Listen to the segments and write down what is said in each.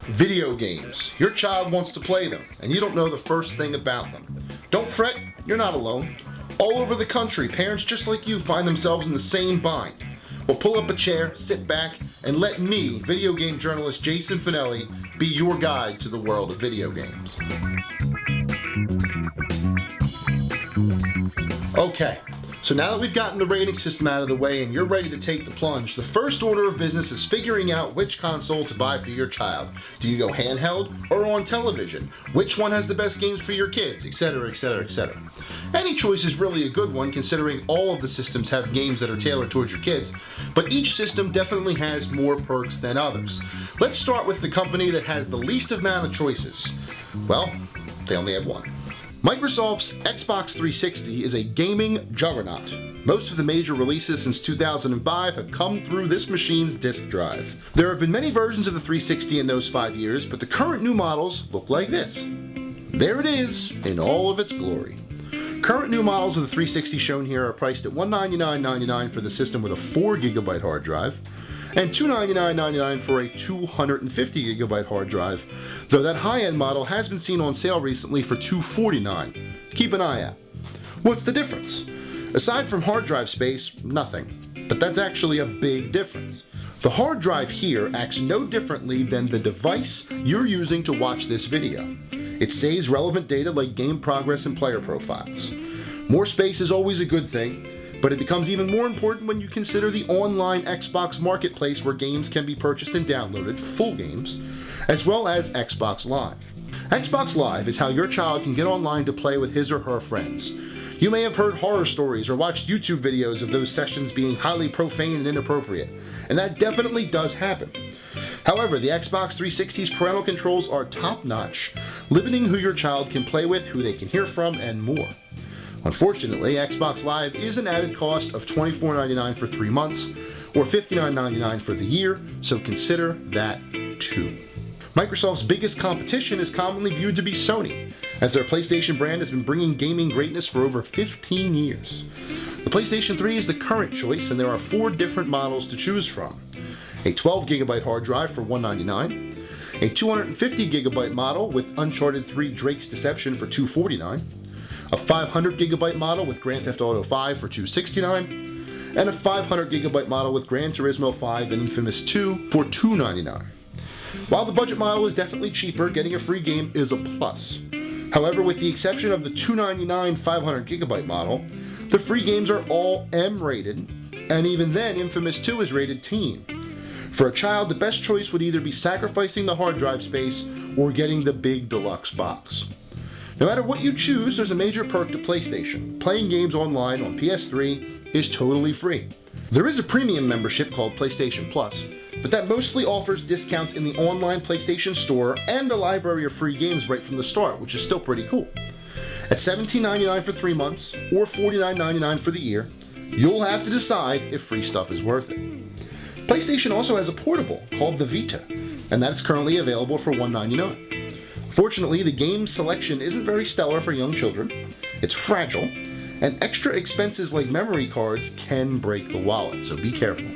Video games. Your child wants to play them, and you don't know the first thing about them. Don't fret, you're not alone. All over the country, parents just like you find themselves in the same bind. Well, pull up a chair, sit back, and let me, video game journalist Jason Fanelli, be your guide to the world of video games. Okay, so now that we've gotten the rating system out of the way and you're ready to take the plunge, the first order of business is figuring out which console to buy for your child. Do you go handheld or on television? Which one has the best games for your kids, etc., etc., etc. Any choice is really a good one considering all of the systems have games that are tailored towards your kids, but each system definitely has more perks than others. Let's start with the company that has the least amount of choices. Well, they only have one. Microsoft's Xbox 360 is a gaming juggernaut. Most of the major releases since 2005 have come through this machine's disk drive. There have been many versions of the 360 in those 5 years, but the current new models look like this. There it is, in all of its glory. Current new models of the 360 shown here are priced at $199.99 for the system with a 4GB hard drive, and $299.99 for a 250GB hard drive, though that high-end model has been seen on sale recently for $249. Keep an eye out. What's the difference? Aside from hard drive space, nothing. But that's actually a big difference. The hard drive here acts no differently than the device you're using to watch this video. It saves relevant data like game progress and player profiles. More space is always a good thing, but it becomes even more important when you consider the online Xbox marketplace where games can be purchased and downloaded, full games, as well as Xbox Live. Xbox Live is how your child can get online to play with his or her friends. You may have heard horror stories or watched YouTube videos of those sessions being highly profane and inappropriate, and that definitely does happen. However, the Xbox 360's parental controls are top-notch, limiting who your child can play with, who they can hear from, and more. Unfortunately, Xbox Live is an added cost of $24.99 for 3 months, or $59.99 for the year, so consider that too. Microsoft's biggest competition is commonly viewed to be Sony, as their PlayStation brand has been bringing gaming greatness for over 15 years. The PlayStation 3 is the current choice, and there are 4 different models to choose from. A 12GB hard drive for $199, a 250GB model with Uncharted 3 Drake's Deception for $249, a 500GB model with Grand Theft Auto 5 for $269, and a 500GB model with Gran Turismo 5 and Infamous 2 for $299. While the budget model is definitely cheaper, getting a free game is a plus. However, with the exception of the $299 500GB model, the free games are all M-rated, and even then Infamous 2 is rated teen. For a child, the best choice would either be sacrificing the hard drive space or getting the big deluxe box. No matter what you choose, there's a major perk to PlayStation. Playing games online on PS3 is totally free. There is a premium membership called PlayStation Plus, but that mostly offers discounts in the online PlayStation Store and a library of free games right from the start, which is still pretty cool. At $17.99 for 3 months, or $49.99 for the year, you'll have to decide if free stuff is worth it. PlayStation also has a portable called the Vita, and that's currently available for $199. Fortunately, the game selection isn't very stellar for young children, it's fragile, and extra expenses like memory cards can break the wallet, so be careful.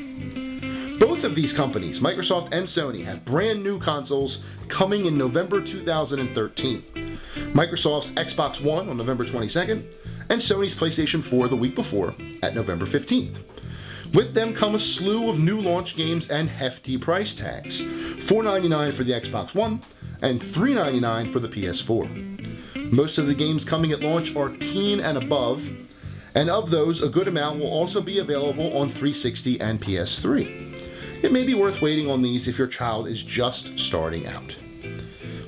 Both of these companies, Microsoft and Sony, have brand new consoles coming in November 2013. Microsoft's Xbox One on November 22nd, and Sony's PlayStation 4 the week before at November 15th. With them come a slew of new launch games and hefty price tags, $499 for the Xbox One, and $399 for the PS4. Most of the games coming at launch are teen and above, and of those, a good amount will also be available on 360 and PS3. It may be worth waiting on these if your child is just starting out.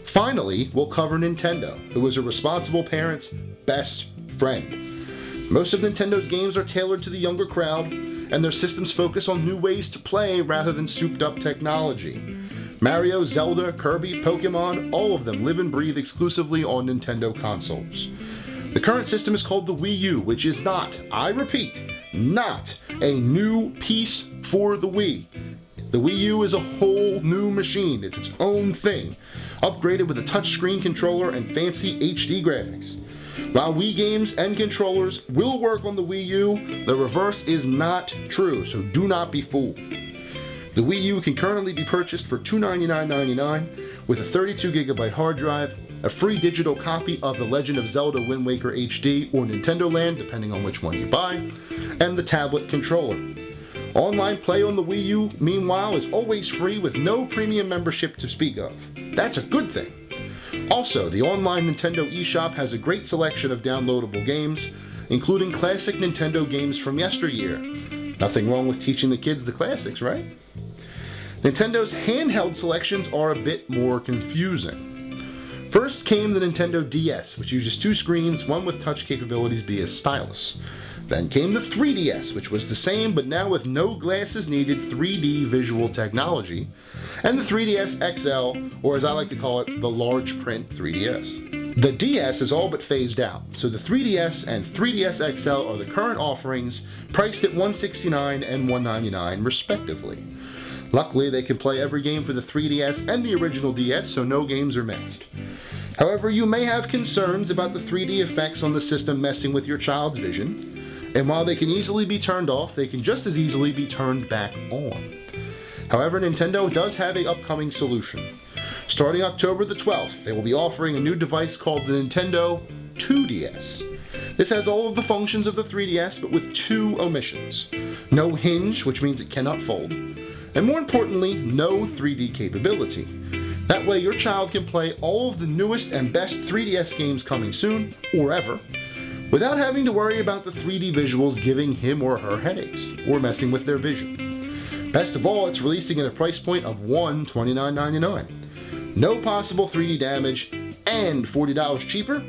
Finally, we'll cover Nintendo, who is a responsible parent's best friend. Most of Nintendo's games are tailored to the younger crowd, and their systems focus on new ways to play rather than souped-up technology. Mario, Zelda, Kirby, Pokemon, all of them live and breathe exclusively on Nintendo consoles. The current system is called the Wii U, which is not, I repeat, not a new piece for the Wii. The Wii U is a whole new machine. It's its own thing, upgraded with a touchscreen controller and fancy HD graphics. While Wii games and controllers will work on the Wii U, the reverse is not true, so do not be fooled. The Wii U can currently be purchased for $299.99 with a 32GB hard drive, a free digital copy of The Legend of Zelda Wind Waker HD or Nintendo Land, depending on which one you buy, and the tablet controller. Online play on the Wii U, meanwhile, is always free with no premium membership to speak of. That's a good thing. Also, the online Nintendo eShop has a great selection of downloadable games, including classic Nintendo games from yesteryear. Nothing wrong with teaching the kids the classics, right? Nintendo's handheld selections are a bit more confusing. First came the Nintendo DS, which uses two screens, one with touch capabilities via stylus. Then came the 3DS, which was the same but now with no glasses needed 3D visual technology, and the 3DS XL, or as I like to call it, the large print 3DS. The DS is all but phased out, so the 3DS and 3DS XL are the current offerings, priced at $169 and $199 respectively. Luckily, they can play every game for the 3DS and the original DS, so no games are missed. However, you may have concerns about the 3D effects on the system messing with your child's vision, and while they can easily be turned off, they can just as easily be turned back on. However, Nintendo does have an upcoming solution. Starting October the 12th, they will be offering a new device called the Nintendo 2DS. This has all of the functions of the 3DS, but with two omissions. No hinge, which means it cannot fold, and more importantly, no 3D capability. That way your child can play all of the newest and best 3DS games coming soon, or ever, without having to worry about the 3D visuals giving him or her headaches, or messing with their vision. Best of all, it's releasing at a price point of $129.99. No possible 3D damage, and $40 cheaper?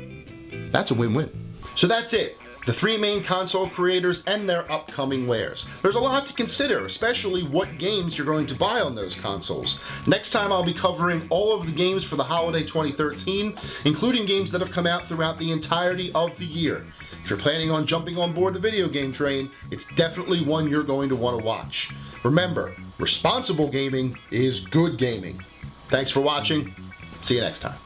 That's a win-win. So that's it. The three main console creators and their upcoming wares. There's a lot to consider, especially what games you're going to buy on those consoles. Next time I'll be covering all of the games for the holiday 2013, including games that have come out throughout the entirety of the year. If you're planning on jumping on board the video game train, it's definitely one you're going to want to watch. Remember, responsible gaming is good gaming. Thanks for watching. See you next time.